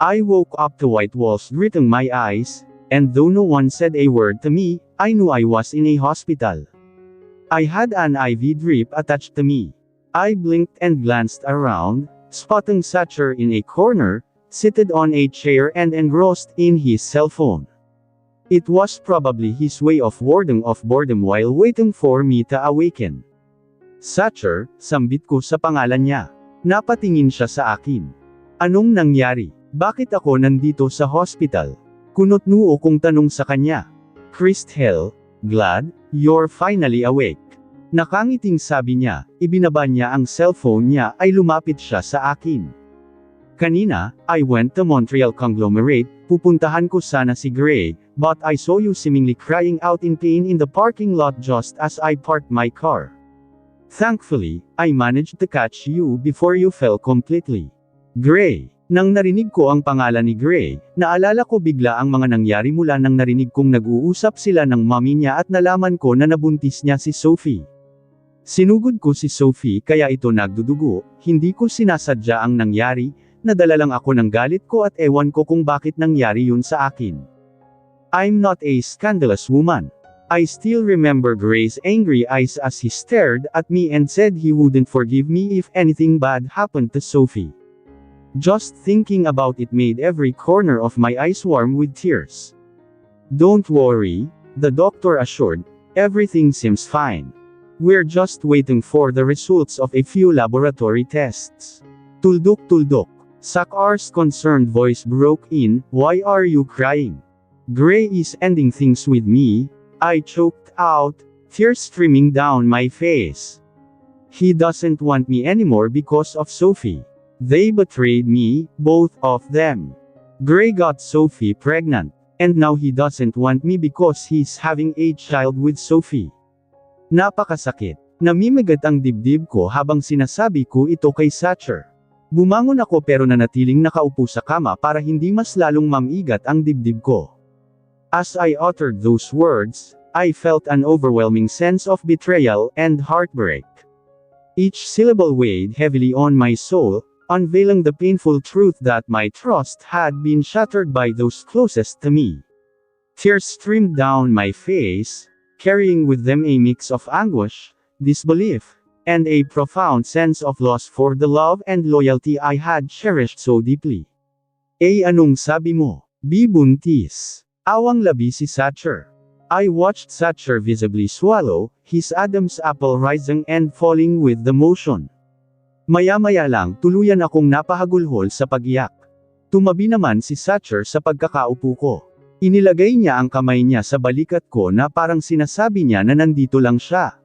I woke up to white walls greeting my eyes, and though no one said a word to me, I knew I was in a hospital. I had an IV drip attached to me. I blinked and glanced around, spotting Satcher in a corner, seated on a chair and engrossed in his cell phone. It was probably his way of warding off boredom while waiting for me to awaken. Satcher, sambit ko sa pangalan niya. Napatingin siya sa akin. Anong nangyari? Bakit ako nandito sa hospital? Kunot-noo kong tanong sa kanya. Christel, glad you're finally awake. Nakangiting sabi niya, ibinaba niya ang cellphone niya ay lumapit siya sa akin. Kanina, I went to Montreal Conglomerate, pupuntahan ko sana si Gray, but I saw you seemingly crying out in pain in the parking lot just as I parked my car. Thankfully, I managed to catch you before you fell completely. Gray. Nang narinig ko ang pangalan ni Gray, naalala ko bigla ang mga nangyari mula nang narinig kong nag-uusap sila ng mommy niya at nalaman ko na nabuntis niya si Sophie. Sinugod ko si Sophie kaya ito nagdudugo, hindi ko sinasadya ang nangyari, nadala lang ako ng galit ko at ewan ko kung bakit nangyari yun sa akin. I'm not a scandalous woman. I still remember Gray's angry eyes as he stared at me and said he wouldn't forgive me if anything bad happened to Sophie. Just thinking about it made every corner of my eyes warm with tears. Don't worry, the doctor assured, everything seems fine. We're just waiting for the results of a few laboratory tests. Tuldok. Sakar's concerned voice broke in, why are you crying? Gray is ending things with me, I choked out, tears streaming down my face. He doesn't want me anymore because of Sophie. They betrayed me, both of them. Gray got Sophie pregnant, and now he doesn't want me because he's having a child with Sophie. Napakasakit. Namimigat ang dibdib ko habang sinasabi ko ito kay Satcher. Bumangon ako pero nanatiling nakaupo sa kama para hindi mas lalong mamigat ang dibdib ko. As I uttered those words, I felt an overwhelming sense of betrayal and heartbreak. Each syllable weighed heavily on my soul, unveiling the painful truth that my trust had been shattered by those closest to me. Tears streamed down my face, carrying with them a mix of anguish, disbelief, and a profound sense of loss for the love and loyalty I had cherished so deeply. Anong sabi mo? Buntis. Awang labi si Satcher. I watched Satcher visibly swallow, his Adam's apple rising and falling with the motion. Maya-maya lang tuluyan akong napahagulhol sa pag-iyak. Tumabi naman si Satcher sa pagkakaupo ko. Inilagay niya ang kamay niya sa balikat ko na parang sinasabi niya na nandito lang siya.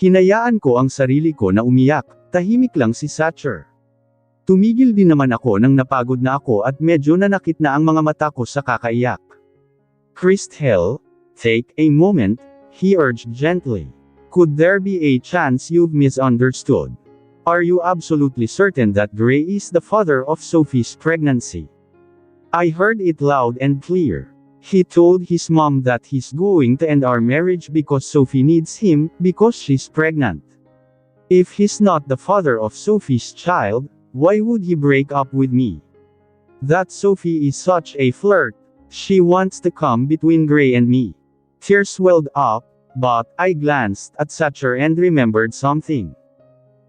Hinayaan ko ang sarili ko na umiyak, tahimik lang si Satcher. Tumigil din naman ako nang napagod na ako at medyo nanakit na ang mga mata ko sa kakaiyak. Christel, take a moment, he urged gently. Could there be a chance you've misunderstood? Are you absolutely certain that Gray is the father of Sophie's pregnancy? I heard it loud and clear. He told his mom that he's going to end our marriage because Sophie needs him, because she's pregnant. If he's not the father of Sophie's child, why would he break up with me? That Sophie is such a flirt. She wants to come between Gray and me. Tears welled up, but I glanced at Satcher and remembered something.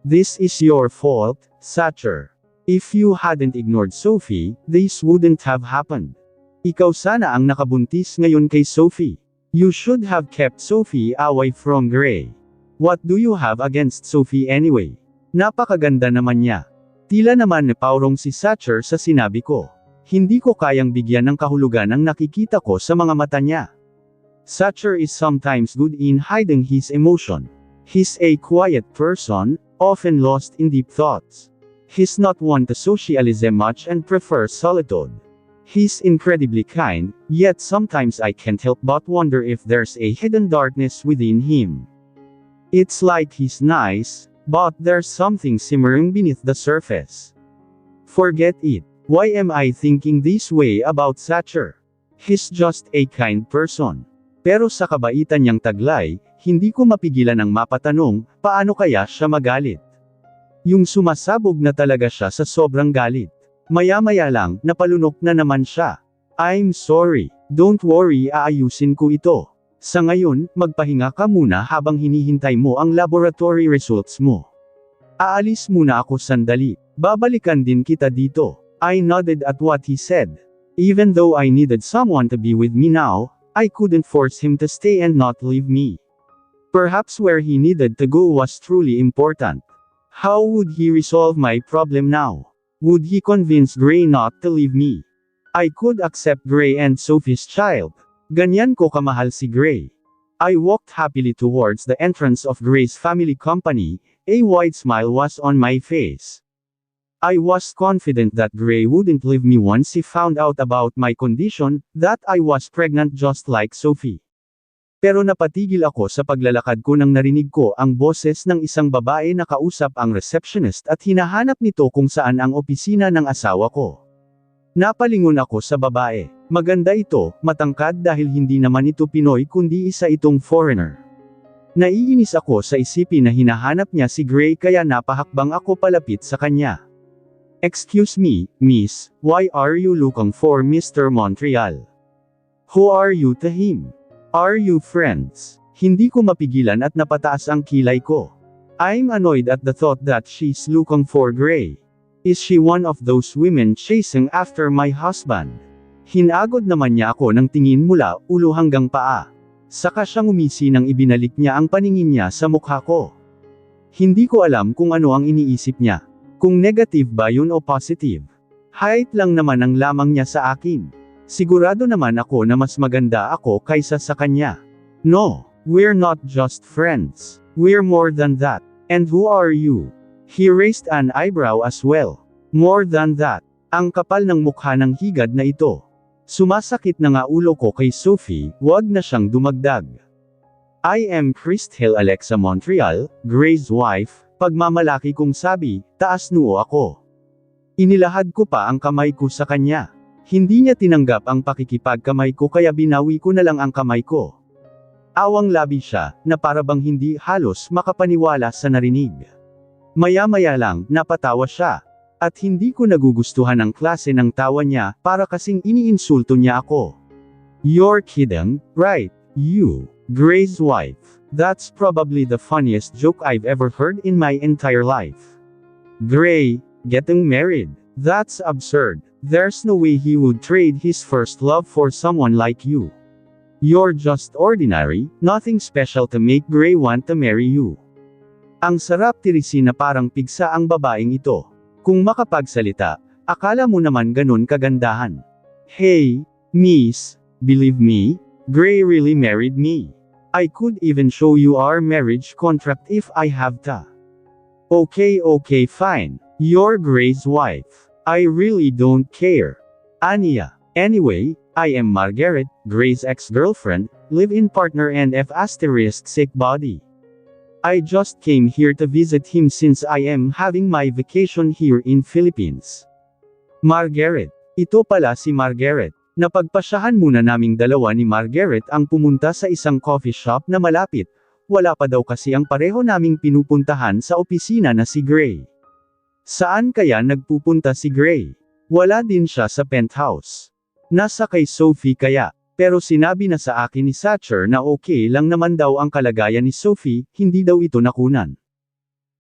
This is your fault, Satcher. If you hadn't ignored Sophie, this wouldn't have happened. Ikaw sana ang nakabuntis ngayon kay Sophie. You should have kept Sophie away from Gray. What do you have against Sophie anyway? Napakaganda naman niya. Tila naman napaurong si Satcher sa sinabi ko. Hindi ko kayang bigyan ng kahulugan ang nakikita ko sa mga mata niya. Satcher is sometimes good in hiding his emotion. He's a quiet person, often lost in deep thoughts. He's not one to socialize much and prefers solitude. He's incredibly kind, yet sometimes I can't help but wonder if there's a hidden darkness within him. It's like he's nice, but there's something simmering beneath the surface. Forget it. Why am I thinking this way about Satcher? He's just a kind person. Pero sa kabaitan niyang taglay, hindi ko mapigilan ang mapatanong, paano kaya siya magalit? Yung sumasabog na talaga siya sa sobrang galit. Maya-maya lang, napalunok na naman siya. I'm sorry. Don't worry, aayusin ko ito. Sa ngayon, magpahinga ka muna habang hinihintay mo ang laboratory results mo. Aalis muna ako sandali. Babalikan din kita dito. I nodded at what he said. Even though I needed someone to be with me now, I couldn't force him to stay and not leave me. Perhaps where he needed to go was truly important. How would he resolve my problem now? Would he convince Gray not to leave me? I could accept Gray and Sophie's child. Ganyan ko kamahal si Gray. I walked happily towards the entrance of Gray's family company. A wide smile was on my face. I was confident that Gray wouldn't leave me once he found out about my condition, that I was pregnant just like Sophie. Pero napatigil ako sa paglalakad ko nang narinig ko ang boses ng isang babae na kausap ang receptionist at hinahanap nito kung saan ang opisina ng asawa ko. Napalingon ako sa babae. Maganda ito, matangkad dahil hindi naman ito Pinoy kundi isa itong foreigner. Naiinis ako sa isipin na hinahanap niya si Gray kaya napahakbang ako palapit sa kanya. Excuse me, miss, why are you looking for Mr. Montreal? Who are you to him? Are you friends? Hindi ko mapigilan at napataas ang kilay ko. I'm annoyed at the thought that she's looking for Gray. Is she one of those women chasing after my husband? Hinagod naman niya ako ng tingin mula ulo hanggang paa. Saka siyang umisi nang ibinalik niya ang paningin niya sa mukha ko. Hindi ko alam kung ano ang iniisip niya. Kung negative ba yun o positive. Height lang naman ang lamang niya sa akin. Sigurado naman ako na mas maganda ako kaysa sa kanya. No, we're not just friends. We're more than that. And who are you? He raised an eyebrow as well. More than that. Ang kapal ng mukha ng higad na ito. Sumasakit na nga ulo ko kay Sophie, wag na siyang dumagdag. I am Christelle Alexa Montreal, Gray's wife, pagmamalaki kong sabi, taas noo ako. Inilahad ko pa ang kamay ko sa kanya. Hindi niya tinanggap ang pakikipagkamay ko kaya binawi ko na lang ang kamay ko. Awang labi siya, na parabang hindi halos makapaniwala sa narinig. Maya-maya lang, napatawa siya. At hindi ko nagugustuhan ang klase ng tawa niya, para kasing iniinsulto niya ako. You're kidding, right? You, Gray's wife. That's probably the funniest joke I've ever heard in my entire life. Gray, getting married. That's absurd. There's no way he would trade his first love for someone like you. You're just ordinary, nothing special to make Gray want to marry you. Ang sarap tirisin na parang pigsa ang babaeng ito. Kung makapagsalita, akala mo naman ganun kagandahan. Hey, miss, believe me, Gray really married me. I could even show you our marriage contract if I have to. Okay, fine. You're Gray's wife. I really don't care. Anya. Anyway, I am Margaret, Gray's ex-girlfriend, live-in partner and F*** body. I just came here to visit him since I am having my vacation here in Philippines. Margaret. Ito pala si Margaret. Napagpasyahan muna naming dalawa ni Margaret ang pumunta sa isang coffee shop na malapit. Wala pa daw kasi ang pareho naming pinupuntahan sa opisina na si Gray. Saan kaya nagpupunta si Gray? Wala din siya sa penthouse. Nasa kay Sophie kaya, pero sinabi na sa akin ni Sacher na okay lang naman daw ang kalagayan ni Sophie, hindi daw ito nakunan.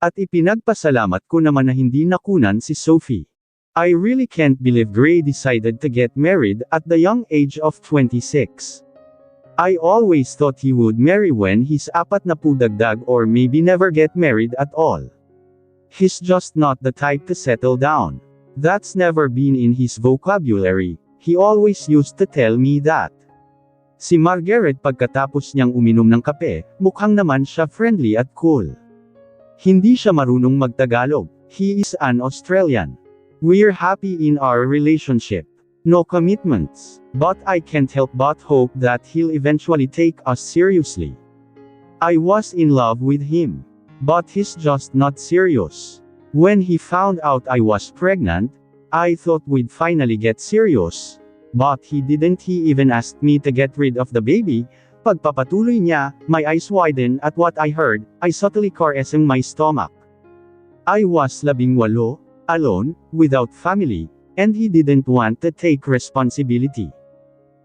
At ipinagpasalamat ko naman na hindi nakunan si Sophie. I really can't believe Gray decided to get married at the young age of 26. I always thought he would marry when he's 40 or maybe never get married at all. He's just not the type to settle down. That's never been in his vocabulary. He always used to tell me that. Si Margaret pagkatapos niyang uminom ng kape, mukhang naman siya friendly at cool. Hindi siya marunong magtagalog. He is an Australian. We're happy in our relationship. No commitments. But I can't help but hope that he'll eventually take us seriously. I was in love with him. But he's just not serious. When he found out I was pregnant, I thought we'd finally get serious. But he didn't. He even asked me to get rid of the baby. Pagpapatuloy niya, my eyes widened at what I heard. I subtly caressing my stomach. I was 18, alone, without family. and he didn't want to take responsibility.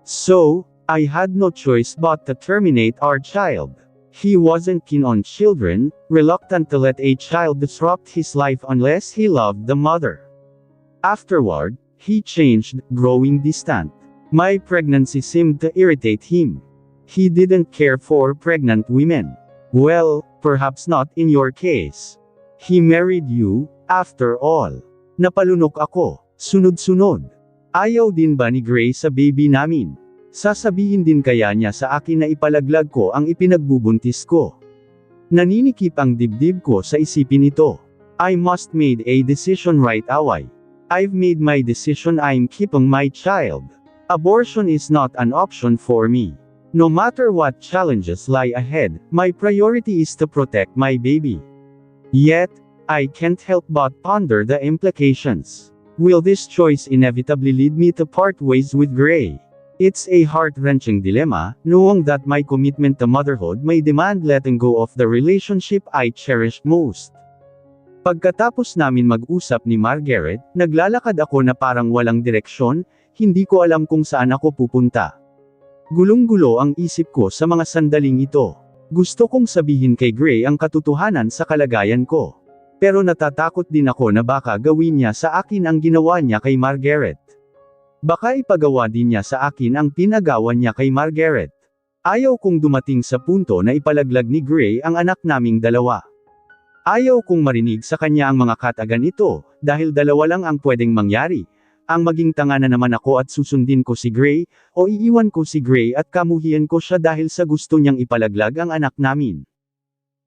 So, I had no choice but to terminate our child. He wasn't keen on children, reluctant to let a child disrupt his life unless he loved the mother. Afterward, he changed, growing distant. My pregnancy seemed to irritate him. He didn't care for pregnant women. Well, perhaps not in your case. He married you, after all. Napalunok ako, sunod-sunod. Ayaw din ba ni Gray sa baby namin? Sasabihin din kaya niya sa akin na ipalaglag ko ang ipinagbubuntis ko? Naninikip ang dibdib ko sa isipin ito. I must made a decision right away. I've made my decision, I'm keeping my child. Abortion is not an option for me. No matter what challenges lie ahead, my priority is to protect my baby. Yet, I can't help but ponder the implications. Will this choice inevitably lead me to part ways with Gray? It's a heart-wrenching dilemma, knowing that my commitment to motherhood may demand letting go of the relationship I cherished most. Pagkatapos namin mag-usap ni Margaret, naglalakad ako na parang walang direksyon, hindi ko alam kung saan ako pupunta. Gulong-gulo ang isip ko sa mga sandaling ito. Gusto kong sabihin kay Gray ang katotohanan sa kalagayan ko. Pero natatakot din ako na baka gawin niya sa akin ang ginawa niya kay Margaret. Baka ipagawa din niya sa akin ang pinagawa niya kay Margaret. Ayaw kong dumating sa punto na ipalaglag ni Gray ang anak naming dalawa. Ayaw kong marinig sa kanya ang mga katagan ito, dahil dalawa lang ang pwedeng mangyari. Ang maging tanga na naman ako at susundin ko si Gray, o iiwan ko si Gray at kamuhian ko siya dahil sa gusto niyang ipalaglag ang anak namin.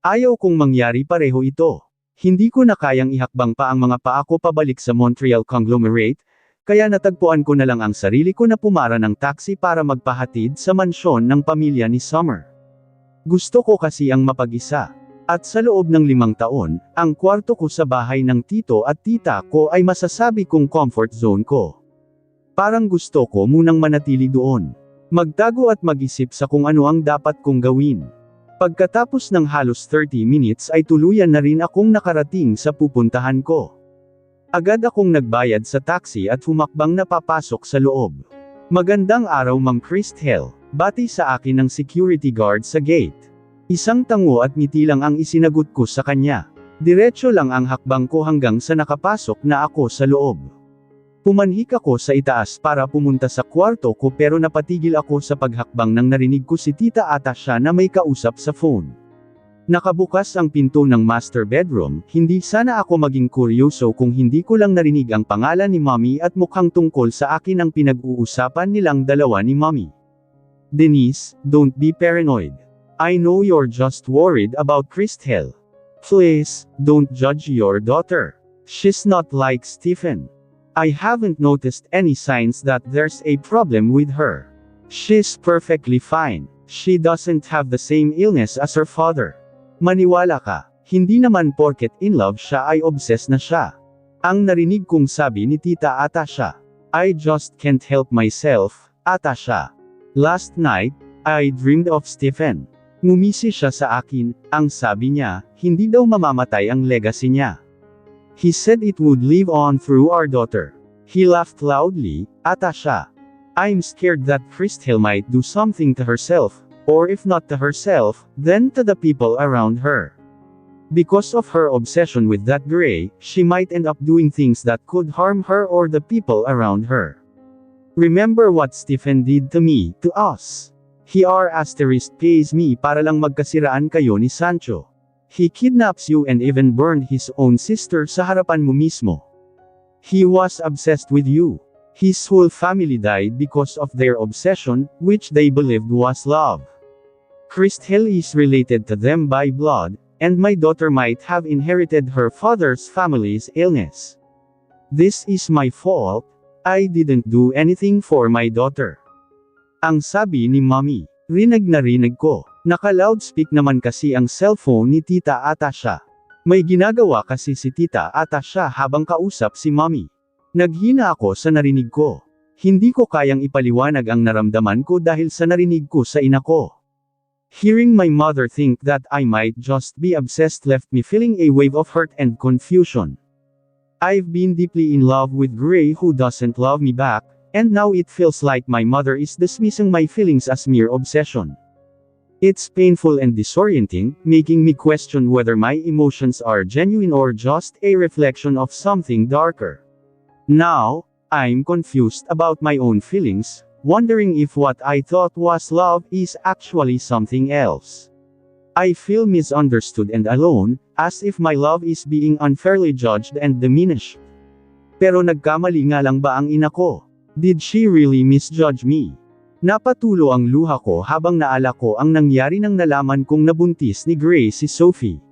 Ayaw kong mangyari pareho ito. Hindi ko na kayang ihakbang pa ang mga paa ko pabalik sa Montreal Conglomerate, kaya natagpuan ko na lang ang sarili ko na pumara ng taxi para magpahatid sa mansyon ng pamilya ni Summer. Gusto ko kasi ang mapag-isa. At sa loob ng 5 taon, ang kwarto ko sa bahay ng tito at tita ko ay masasabi kong comfort zone ko. Parang gusto ko munang manatili doon. Magtago at mag-isip sa kung ano ang dapat kong gawin. Pagkatapos ng halos 30 minutes ay tuluyan na rin akong nakarating sa pupuntahan ko. Agad akong nagbayad sa taxi at humakbang na papasok sa loob. Magandang araw Ma'am Christel, bati sa akin ng security guard sa gate. Isang tango at ngiti lang ang isinagot ko sa kanya. Diretso lang ang hakbang ko hanggang sa nakapasok na ako sa loob. Pumanhik ako sa itaas para pumunta sa kwarto ko pero napatigil ako sa paghakbang nang narinig ko si Tita Atasha na may kausap sa phone. Nakabukas ang pinto ng master bedroom, hindi sana ako maging kuryoso kung hindi ko lang narinig ang pangalan ni Mommy at mukhang tungkol sa akin ang pinag-uusapan nilang dalawa ni Mommy. Denise, don't be paranoid. I know you're just worried about Christel. Please, don't judge your daughter. She's not like Stephen. I haven't noticed any signs that there's a problem with her. She's perfectly fine. She doesn't have the same illness as her father. Maniwala ka, hindi naman porket in love siya ay obsessed na siya. Ang narinig kong sabi ni Tita Atasha. I just can't help myself, Atasha. Last night, I dreamed of Stephen. Ngumisi siya sa akin, ang sabi niya, hindi daw mamamatay ang legacy niya. He said it would live on through our daughter. He laughed loudly, Atasha. I'm scared that Christel might do something to herself, or if not to herself, then to the people around her. Because of her obsession with that Gray, she might end up doing things that could harm her or the people around her. Remember what Stephen did to me, to us. He pays me para lang magkasiraan kayo ni Sancho. He kidnaps you and even burned his own sister sa harapan mo mismo. He was obsessed with you. His whole family died because of their obsession, which they believed was love. Christel is related to them by blood, and my daughter might have inherited her father's family's illness. This is my fault. I didn't do anything for my daughter. Ang sabi ni Mommy. Rinig na rinig ko. Naka-loudspeak naman kasi ang cellphone ni Tita Atasha. May ginagawa kasi si Tita Atasha habang kausap si Mommy. Naghina ako sa narinig ko. Hindi ko kayang ipaliwanag ang naramdaman ko dahil sa narinig ko sa ina ko. Hearing my mother think that I might just be obsessed left me feeling a wave of hurt and confusion. I've been deeply in love with Gray who doesn't love me back, and now it feels like my mother is dismissing my feelings as mere obsession. It's painful and disorienting, making me question whether my emotions are genuine or just a reflection of something darker. Now, I'm confused about my own feelings, wondering if what I thought was love is actually something else. I feel misunderstood and alone, as if my love is being unfairly judged and diminished. Pero nagkamali nga lang ba ang ina ko? Did she really misjudge me? Napatulo ang luha ko habang naala ko ang nangyari nang nalaman kong nabuntis ni Gray si Sophie.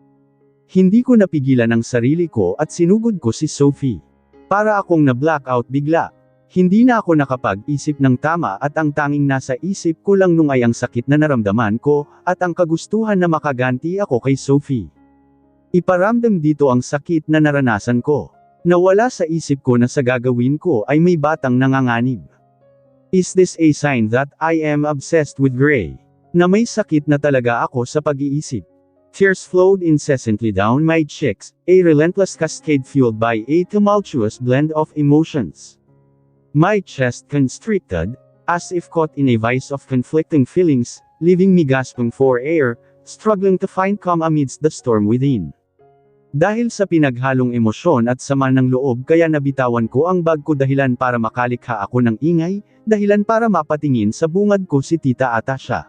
Hindi ko napigilan ang sarili ko at sinugod ko si Sophie. Para akong na-blackout bigla. Hindi na ako nakapag-isip ng tama at ang tanging nasa isip ko lang nung ay ang sakit na naramdaman ko, at ang kagustuhan na makaganti ako kay Sophie. Iparamdam dito ang sakit na naranasan ko. Nawala sa isip ko na sa gagawin ko ay may batang nanganganib. Is this a sign that I am obsessed with Gray? Na may sakit na talaga ako sa pag-iisip. Tears flowed incessantly down my cheeks, a relentless cascade fueled by a tumultuous blend of emotions. My chest constricted, as if caught in a vice of conflicting feelings, leaving me gasping for air, struggling to find calm amidst the storm within. Dahil sa pinaghalong emosyon at sama ng loob kaya nabitawan ko ang bag ko dahilan para makalikha ako ng ingay, dahilan para mapatingin sa bungad ko si Tita Atasha.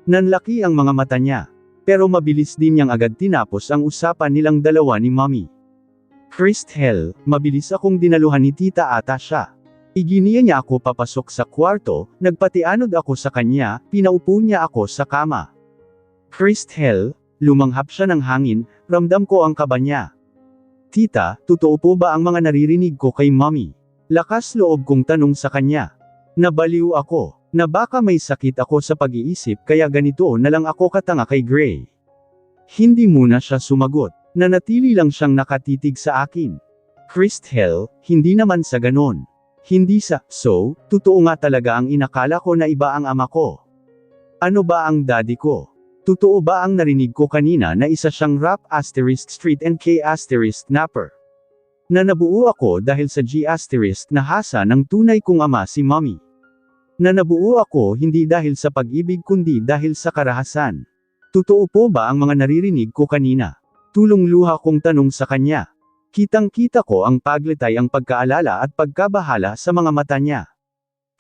Nanlaki ang mga mata niya. Pero mabilis din niyang agad tinapos ang usapan nilang dalawa ni Mommy. Christel, mabilis akong dinaluhan ni Tita Atasha. Iginiya niya ako papasok sa kwarto, nagpatianod ako sa kanya, pinaupo niya ako sa kama. Christel, lumanghap siya ng hangin, ramdam ko ang kaba niya. Tita, totoo po ba ang mga naririnig ko kay Mommy? Lakas loob kong tanong sa kanya. Nabaliw ako. Na baka may sakit ako sa pag-iisip kaya ganito na lang ako katanga kay Gray. Hindi muna siya sumagot, nanatili lang siyang nakatitig sa akin. Christel, hindi naman sa ganon. Hindi sa, so, totoo nga talaga ang inakala ko na iba ang ama ko. Ano ba ang daddy ko? Totoo ba ang narinig ko kanina na isa siyang rap asterisk street and K asterisk napper? Na nabuo ako dahil sa G asterisk na hasa ng tunay kong ama si Mommy. Na nabuo ako hindi dahil sa pag-ibig kundi dahil sa karahasan. Totoo po ba ang mga naririnig ko kanina? Tulong luha kong tanong sa kanya. Kitang-kita ko ang paglitay ang pagkaalala at pagkabahala sa mga mata niya.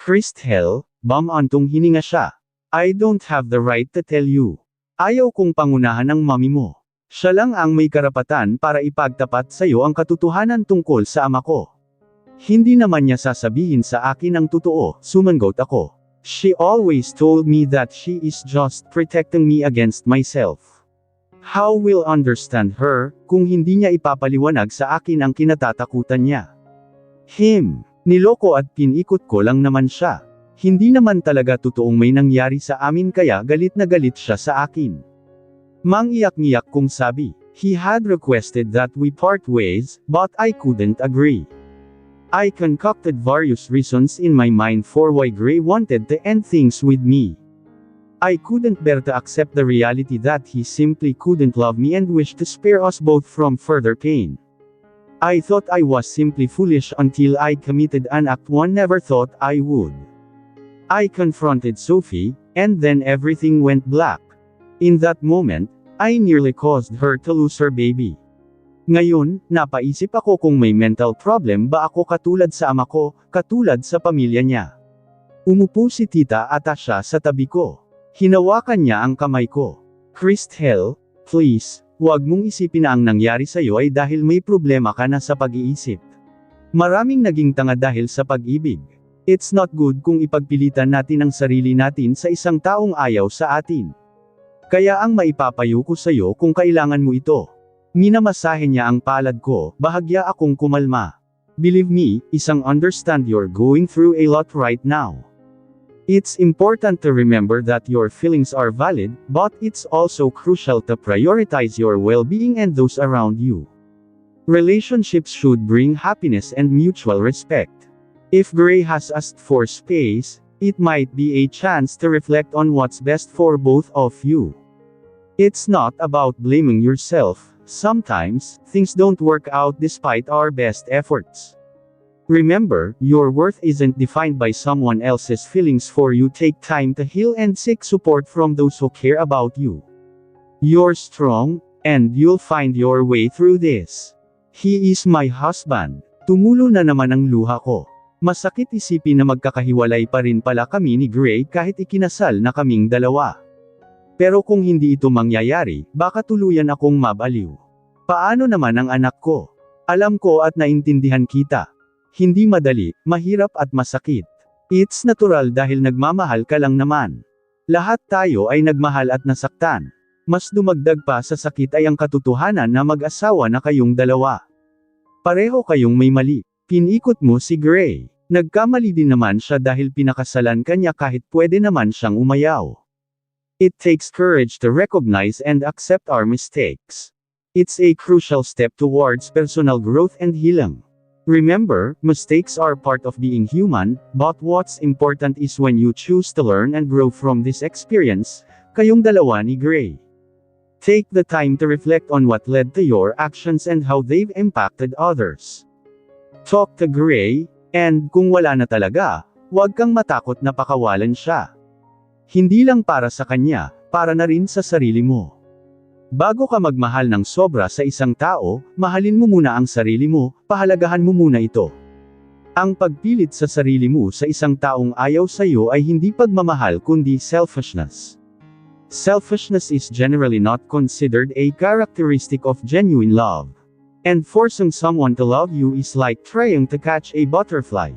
Christel, bumantong hininga siya. I don't have the right to tell you. Ayaw kong pangunahan ng Mommy mo. Siya lang ang may karapatan para ipagtapat sa iyo ang katotohanan tungkol sa ama ko. Hindi naman niya sasabihin sa akin ang totoo, sumangot ako. She always told me that she is just protecting me against myself. How will understand her, kung hindi niya ipapaliwanag sa akin ang kinatatakutan niya? Niloko at pinikot ko lang naman siya. Hindi naman talaga totoong may nangyari sa amin kaya galit na galit siya sa akin. Mangiyak-ngiyak kong sabi, he had requested that we part ways, but I couldn't agree. I concocted various reasons in my mind for why Gray wanted to end things with me. I couldn't bear to accept the reality that he simply couldn't love me and wished to spare us both from further pain. I thought I was simply foolish until I committed an act one never thought I would. I confronted Sophie, and then everything went black. In that moment, I nearly caused her to lose her baby. Ngayon, napaisip ako kung may mental problem ba ako katulad sa ama ko, katulad sa pamilya niya. Umupo si Tita Atasha sa tabi ko. Hinawakan niya ang kamay ko. Christel, please, huwag mong isipin na ang nangyari sa'yo ay dahil may problema ka na sa pag-iisip. Maraming naging tanga dahil sa pag-ibig. It's not good kung ipagpilitan natin ang sarili natin sa isang taong ayaw sa atin. Kaya ang maipapayo ko sa'yo kung kailangan mo ito. Minamasahe niya ang palad ko, bahagya akong kumalma. Believe me, isang understand you're going through a lot right now. It's important to remember that your feelings are valid, but it's also crucial to prioritize your well-being and those around you. Relationships should bring happiness and mutual respect. If Gray has asked for space, it might be a chance to reflect on what's best for both of you. It's not about blaming yourself, Sometimes, things don't work out despite our best efforts. Remember, your worth isn't defined by someone else's feelings for you. Take time to heal and seek support from those who care about you. You're strong, and you'll find your way through this. He is my husband. Tumulo na naman ang luha ko. Masakit isipin na magkakahiwalay pa rin pala kami ni Gray kahit ikinasal na kaming dalawa. Pero kung hindi ito mangyayari, baka tuluyan akong mabaliw. Paano naman ang anak ko? Alam ko at naintindihan kita. Hindi madali, mahirap at masakit. It's natural dahil nagmamahal ka lang naman. Lahat tayo ay nagmahal at nasaktan. Mas dumagdag pa sa sakit ay ang katotohanan na mag-asawa na kayong dalawa. Pareho kayong may mali. Pinikot mo si Gray. Nagkamali din naman siya dahil pinakasalan kanya kahit pwede naman siyang umayaw. It takes courage to recognize and accept our mistakes. It's a crucial step towards personal growth and healing. Remember, mistakes are part of being human, but what's important is when you choose to learn and grow from this experience, kayong dalawa ni Gray. Take the time to reflect on what led to your actions and how they've impacted others. Talk to Gray, and kung wala na talaga, huwag kang matakot na pakawalan siya. Hindi lang para sa kanya, para na rin sa sarili mo. Bago ka magmahal ng sobra sa isang tao, mahalin mo muna ang sarili mo, pahalagahan mo muna ito. Ang pagpilit sa sarili mo sa isang taong ayaw sa iyo ay hindi pagmamahal kundi selfishness. Selfishness is generally not considered a characteristic of genuine love. And forcing someone to love you is like trying to catch a butterfly.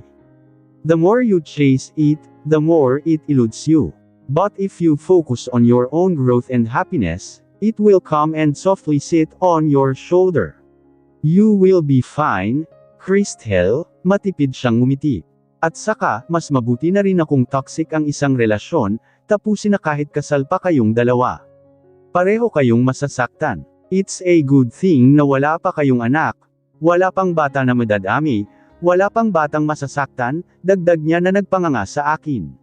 The more you chase it, the more it eludes you. But if you focus on your own growth and happiness, it will come and softly sit on your shoulder. You will be fine, Christel, matipid siyang ngumiti. At saka, mas mabuti na rin na kung toxic ang isang relasyon, tapusin na kahit kasal pa kayong dalawa. Pareho kayong masasaktan. It's a good thing na wala pa kayong anak, wala pang bata na madadami, wala pang batang masasaktan, dagdag niya na nagpanganga sa akin.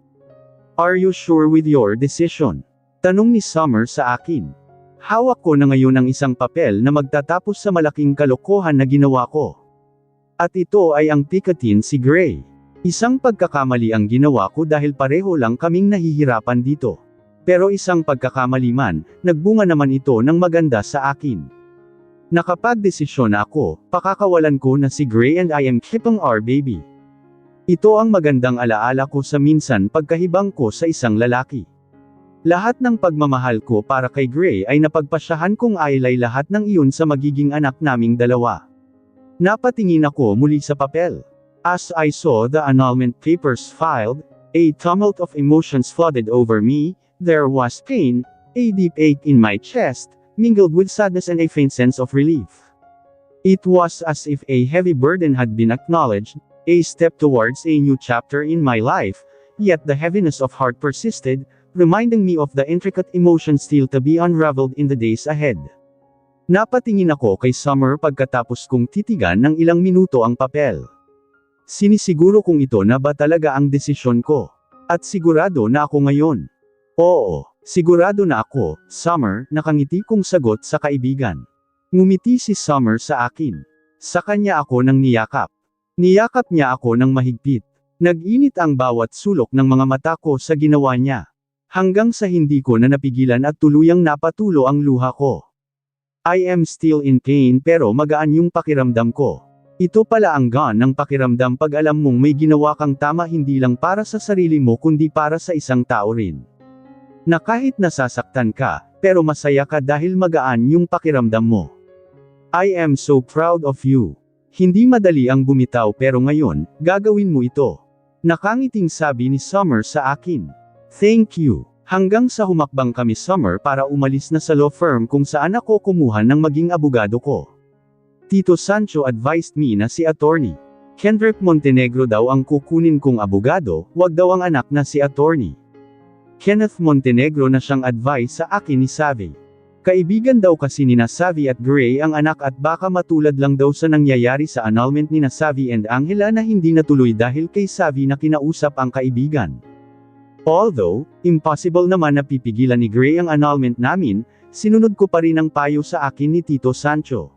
Are you sure with your decision? Tanong ni Summer sa akin. Hawak ko na ngayon ang isang papel na magtatapos sa malaking kalokohan na ginawa ko. At ito ay ang pikatin si Gray. Isang pagkakamali ang ginawa ko dahil pareho lang kaming nahihirapan dito. Pero isang pagkakamali man, nagbunga naman ito ng maganda sa akin. Nakapagdesisyon ako, pakakawalan ko na si Gray and I am keeping our baby. Ito ang magandang alaala ko sa minsan pagkahibang ko sa isang lalaki. Lahat ng pagmamahal ko para kay Gray ay napagpasyahan kong ailay lahat ng iyon sa magiging anak naming dalawa. Napatingin ako muli sa papel. As I saw the annulment papers filed, a tumult of emotions flooded over me. There was pain, a deep ache in my chest, mingled with sadness and a faint sense of relief. It was as if a heavy burden had been acknowledged, a step towards a new chapter in my life, yet the heaviness of heart persisted, reminding me of the intricate emotions still to be unraveled in the days ahead. Napatingin ako kay Summer pagkatapos kong titigan ng ilang minuto ang papel. Sinisiguro kong ito na ba talaga ang desisyon ko. At sigurado na ako ngayon. Oo, sigurado na ako, Summer, nakangiti kong sagot sa kaibigan. Ngumiti si Summer sa akin. Sa kanya ako nang niyakap. Niyakap niya ako ng mahigpit. Nag-init ang bawat sulok ng mga mata ko sa ginawa niya. Hanggang sa hindi ko na napigilan at tuluyang napatulo ang luha ko. I am still in pain pero magaan yung pakiramdam ko. Ito pala ang gaan ng pakiramdam pag alam mong may ginawa kang tama hindi lang para sa sarili mo kundi para sa isang tao rin. Na kahit nasasaktan ka, pero masaya ka dahil magaan yung pakiramdam mo. I am so proud of you. Hindi madali ang bumitaw pero ngayon, gagawin mo ito. Nakangiting sabi ni Summer sa akin. Thank you. Hanggang sa humakbang kami Summer para umalis na sa law firm kung saan ako kumuha ng maging abogado ko. Tito Sancho advised me na si attorney Kendrick Montenegro daw ang kukunin kong abogado, wag daw ang anak na si attorney Kenneth Montenegro na siyang advice sa akin ni Savvy. Kaibigan daw kasi ni Savvy at Gray ang anak at baka matulad lang daw sa nangyayari sa annulment ni Savvy and Angela na hindi natuloy dahil kay Savvy na kinausap ang kaibigan. Although, impossible naman na pipigilan ni Gray ang annulment namin, sinunod ko pa rin ang payo sa akin ni Tito Sancho.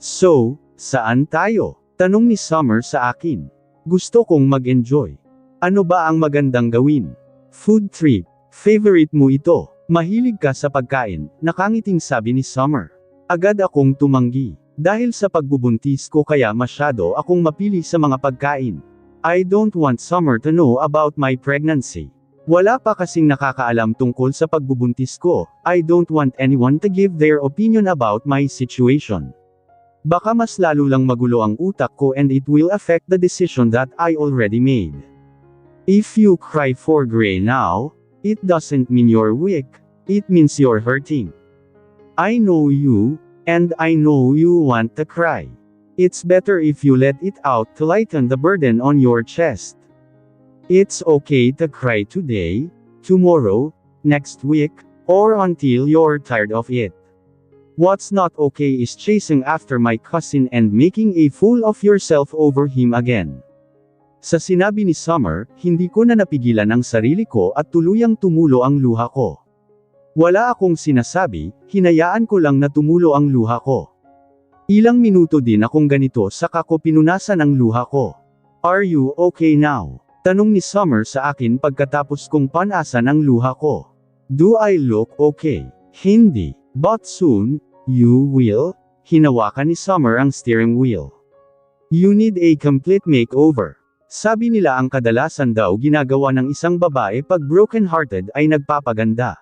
So, saan tayo? Tanong ni Summer sa akin. Gusto kong mag-enjoy. Ano ba ang magandang gawin? Food trip. Favorite mo ito. Mahilig ka sa pagkain, nakangiting sabi ni Summer. Agad akong tumanggi. Dahil sa pagbubuntis ko kaya masyado akong mapili sa mga pagkain. I don't want Summer to know about my pregnancy. Wala pa kasing nakakaalam tungkol sa pagbubuntis ko. I don't want anyone to give their opinion about my situation. Baka mas lalo lang magulo ang utak ko and it will affect the decision that I already made. If you cry for Gray now, it doesn't mean you're weak, it means you're hurting. I know you, and I know you want to cry. It's better if you let it out to lighten the burden on your chest. It's okay to cry today, tomorrow, next week, or until you're tired of it. What's not okay is chasing after my cousin and making a fool of yourself over him again. Sa sinabi ni Summer, hindi ko na napigilan ang sarili ko at tuluyang tumulo ang luha ko. Wala akong sinasabi, hinayaan ko lang na tumulo ang luha ko. Ilang minuto din akong ganito saka ko pinunasan ang luha ko. Are you okay now? Tanong ni Summer sa akin pagkatapos kong panasan ang luha ko. Do I look okay? Hindi. But soon, you will. Hinawakan ni Summer ang steering wheel. You need a complete makeover. Sabi nila ang kadalasan daw ginagawa ng isang babae pag broken-hearted ay nagpapaganda.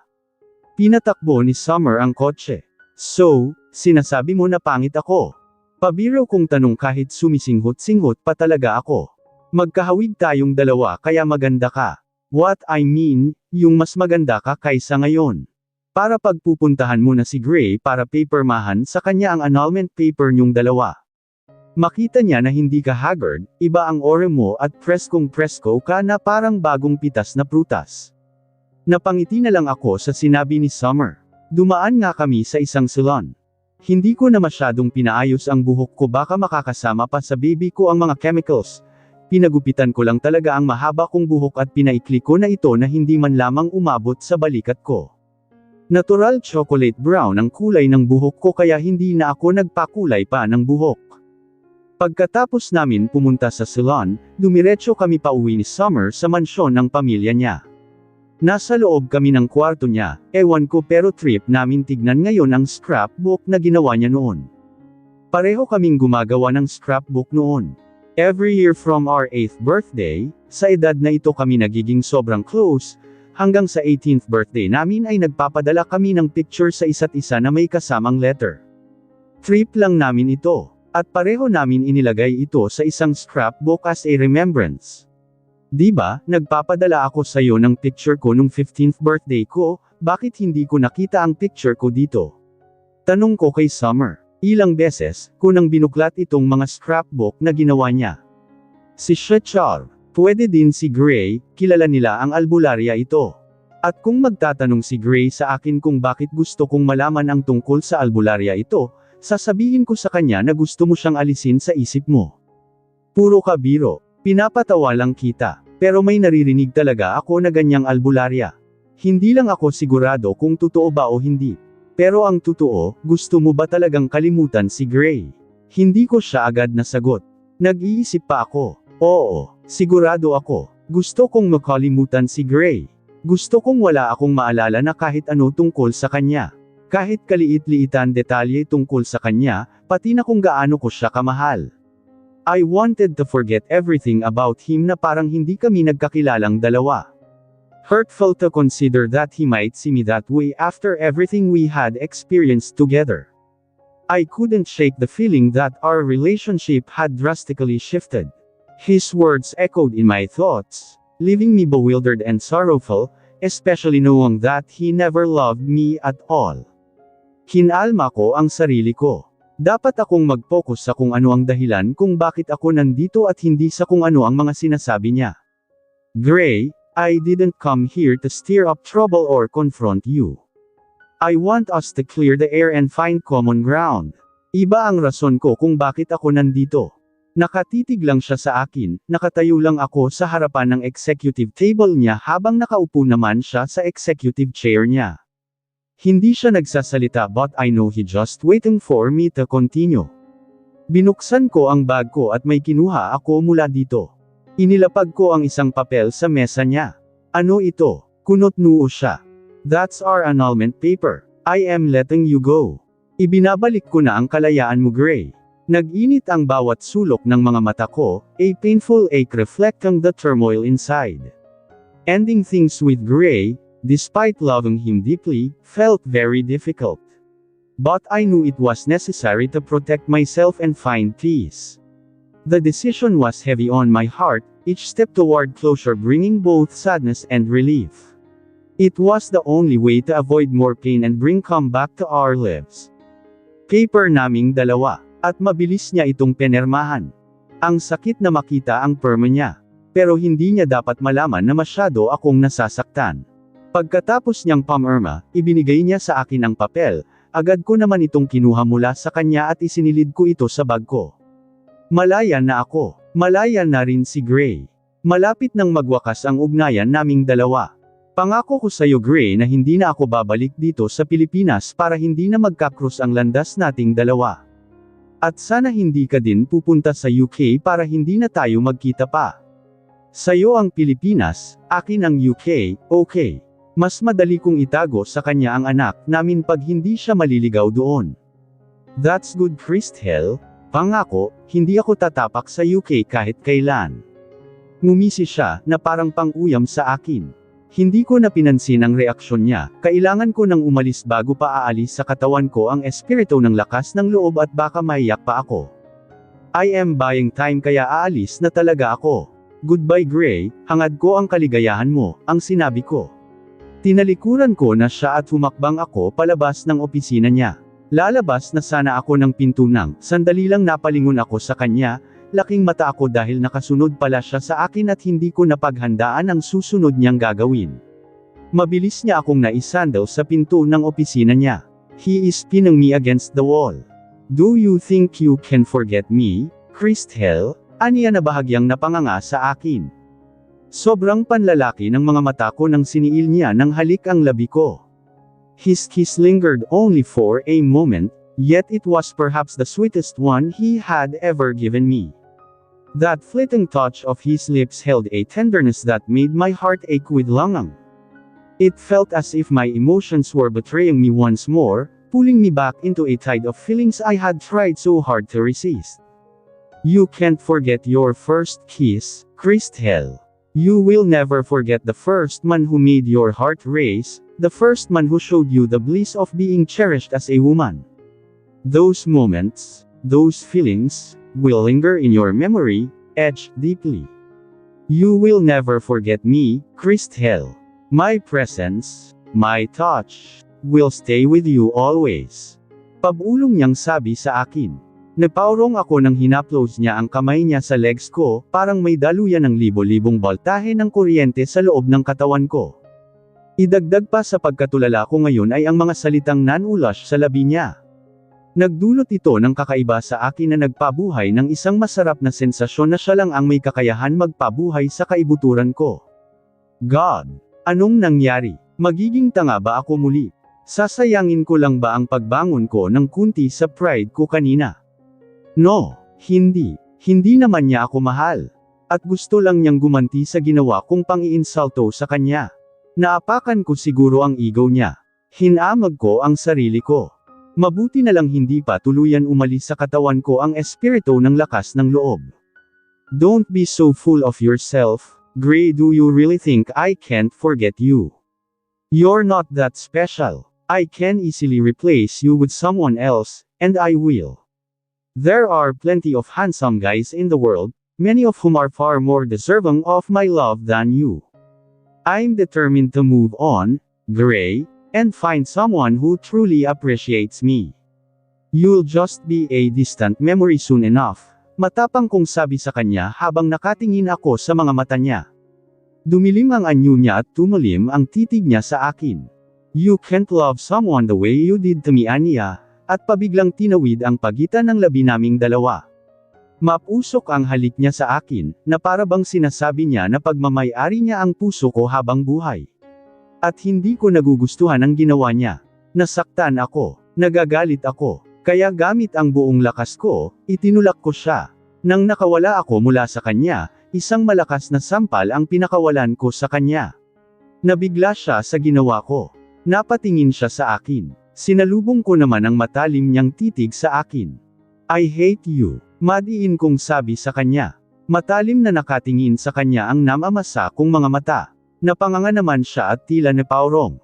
Pinatakbo ni Summer ang kotse. So, sinasabi mo na pangit ako? Pabiro kong tanong kahit sumisinghot-singhot pa talaga ako. Magkahawig tayong dalawa kaya maganda ka. What I mean, yung mas maganda ka kaysa ngayon. Para pagpupuntahan mo na si Gray para papermahan sa kanya ang annulment paper niyong dalawa. Makita niya na hindi ka haggard, iba ang ore mo at preskong-presko ka na parang bagong pitas na prutas. Napangiti na lang ako sa sinabi ni Summer. Dumaan nga kami sa isang salon. Hindi ko na masyadong pinaayos ang buhok ko baka makakasama pa sa baby ko ang mga chemicals. Pinagupitan ko lang talaga ang mahaba kong buhok at pinaikli ko na ito na hindi man lamang umabot sa balikat ko. Natural chocolate brown ang kulay ng buhok ko kaya hindi na ako nagpakulay pa ng buhok. Pagkatapos namin pumunta sa salon, dumiretso kami pauwi ni Summer sa mansyon ng pamilya niya. Nasa loob kami ng kwarto niya, ewan ko pero trip namin tignan ngayon ang scrapbook na ginawa niya noon. Pareho kaming gumagawa ng scrapbook noon. Every year from our 8th birthday, sa edad na ito kami nagiging sobrang close, hanggang sa 18th birthday namin ay nagpapadala kami ng picture sa isa't isa na may kasamang letter. Trip lang namin ito, at pareho namin inilagay ito sa isang scrapbook as a remembrance. Diba, nagpapadala ako sa iyo ng picture ko nung 15th birthday ko, bakit hindi ko nakita ang picture ko dito? Tanong ko kay Summer. Ilang beses, ko nang binuklat itong mga scrapbook na ginawa niya. Si Shechar. Pwede din si Gray, kilala nila ang albularya ito. At kung magtatanong si Gray sa akin kung bakit gusto kong malaman ang tungkol sa albularya ito, sasabihin ko sa kanya na gusto mo siyang alisin sa isip mo. Puro ka biro, pinapatawa lang kita, pero may naririnig talaga ako na ganyang albularya. Hindi lang ako sigurado kung totoo ba o hindi. Pero ang totoo, gusto mo ba talagang kalimutan si Gray? Hindi ko siya agad nasagot. Nag-iisip pa ako. Oo, sigurado ako. Gusto kong makalimutan si Gray. Gusto kong wala akong maalala na kahit ano tungkol sa kanya. Kahit kaliit-liitan detalye tungkol sa kanya, pati na kung gaano ko siya kamahal. I wanted to forget everything about him na parang hindi kami nagkakilalang dalawa. Hurtful to consider that he might see me that way after everything we had experienced together. I couldn't shake the feeling that our relationship had drastically shifted. His words echoed in my thoughts, leaving me bewildered and sorrowful, especially knowing that he never loved me at all. Kinalma ko ang sarili ko. Dapat akong mag-focus sa kung ano ang dahilan kung bakit ako nandito at hindi sa kung ano ang mga sinasabi niya. Gray, I didn't come here to stir up trouble or confront you. I want us to clear the air and find common ground. Iba ang rason ko kung bakit ako nandito. Nakatitig lang siya sa akin, nakatayo lang ako sa harapan ng executive table niya habang nakaupo naman siya sa executive chair niya. Hindi siya nagsasalita but I know he just waiting for me to continue. Binuksan ko ang bag ko at may kinuha ako mula dito. Inilapag ko ang isang papel sa mesa niya. Ano ito? Kunot-noo siya. That's our annulment paper. I am letting you go. Ibinabalik ko na ang kalayaan mo, Gray. Nag-init ang bawat sulok ng mga mata ko, a painful ache reflecting the turmoil inside. Ending things with Gray, despite loving him deeply, felt very difficult. But I knew it was necessary to protect myself and find peace. The decision was heavy on my heart, each step toward closure bringing both sadness and relief. It was the only way to avoid more pain and bring calm back to our lives. Paper naming dalawa, at mabilis niya itong penermahan. Ang sakit na makita ang perma niya, pero hindi niya dapat malaman na masyado akong nasasaktan. Pagkatapos niyang pamirma, ibinigay niya sa akin ang papel. Agad ko naman itong kinuha mula sa kanya at isinilid ko ito sa bag ko. Malaya na ako. Malaya na rin si Gray. Malapit nang magwakas ang ugnayan naming dalawa. Pangako ko sa iyo, Gray, na hindi na ako babalik dito sa Pilipinas para hindi na magkakrus ang landas nating dalawa. At sana hindi ka din pupunta sa UK para hindi na tayo magkita pa. Sa'yo ang Pilipinas, akin ang UK, okay. Mas madali kong itago sa kanya ang anak namin pag hindi siya maliligaw doon. That's good, Christel. Pangako, hindi ako tatapak sa UK kahit kailan. Ngumisi siya, na parang pang-uyam sa akin. Hindi ko na pinansin ang reaksyon niya, kailangan ko nang umalis bago pa aalis sa katawan ko ang espiritu ng lakas ng loob at baka maiyak pa ako. I am buying time kaya aalis na talaga ako. Goodbye, Gray, hangad ko ang kaligayahan mo, ang sinabi ko. Tinalikuran ko na siya at humakbang ako palabas ng opisina niya. Lalabas na sana ako ng pinto nang, sandali lang napalingon ako sa kanya, laking mata ako dahil nakasunod pala siya sa akin at hindi ko napaghandaan ang susunod niyang gagawin. Mabilis niya akong naisandal sa pinto ng opisina niya. He is pinning me against the wall. Do you think you can forget me, Christel? Aniya na bahagyang napanganga sa akin. Sobrang panlalaki ng mga mata ko nang siniil niya ng halik ang labi ko. His kiss lingered only for a moment, yet it was perhaps the sweetest one he had ever given me. That fleeting touch of his lips held a tenderness that made my heart ache with longing. It felt as if my emotions were betraying me once more, pulling me back into a tide of feelings I had tried so hard to resist. You can't forget your first kiss, Christel. You will never forget the first man who made your heart race, the first man who showed you the bliss of being cherished as a woman. Those moments, those feelings, will linger in your memory, etched deeply. You will never forget me, Christel. My presence, my touch, will stay with you always. Pabulong niyang sabi sa akin. Napaurong ako nang hinaplos niya ang kamay niya sa legs ko, parang may daluyan ng libo-libong boltahe ng kuryente sa loob ng katawan ko. Idagdag pa sa pagkatulala ko ngayon ay ang mga salitang nanulash sa labi niya. Nagdulot ito ng kakaiba sa akin na nagpabuhay ng isang masarap na sensasyon na siya lang ang may kakayahan magpabuhay sa kaibuturan ko. God! Anong nangyari? Magiging tanga ba ako muli? Sasayangin ko lang ba ang pagbangon ko ng kunti sa pride ko kanina? No, hindi. Hindi naman niya ako mahal. At gusto lang niyang gumanti sa ginawa kong pang-iinsulto sa kanya. Naapakan ko siguro ang ego niya. Hinamag ko ang sarili ko. Mabuti na lang hindi pa tuluyan umalis sa katawan ko ang espiritu ng lakas ng loob. Don't be so full of yourself, Gray. Do you really think I can't forget you? You're not that special. I can easily replace you with someone else, and I will. There are plenty of handsome guys in the world, many of whom are far more deserving of my love than you. I'm determined to move on, Gray, and find someone who truly appreciates me. You'll just be a distant memory soon enough, matapang kong sabi sa kanya habang nakatingin ako sa mga mata niya. Dumilim ang anyo niya at tumalim ang titig niya sa akin. You can't love someone the way you did to me, Anya. At pabiglang tinawid ang pagitan ng labi naming dalawa. Mapusok ang halik niya sa akin, na para bang sinasabi niya na pagmamay-ari niya ang puso ko habang buhay. At hindi ko nagugustuhan ang ginawa niya. Nasaktan ako. Nagagalit ako. Kaya gamit ang buong lakas ko, itinulak ko siya. Nang nakawala ako mula sa kanya, isang malakas na sampal ang pinakawalan ko sa kanya. Nabigla siya sa ginawa ko. Napatingin siya sa akin. Sinalubong ko naman ang matalim niyang titig sa akin. I hate you. Madiin kong sabi sa kanya. Matalim na nakatingin sa kanya ang namamasa kong mga mata. Napanganga naman siya at tila napaurong.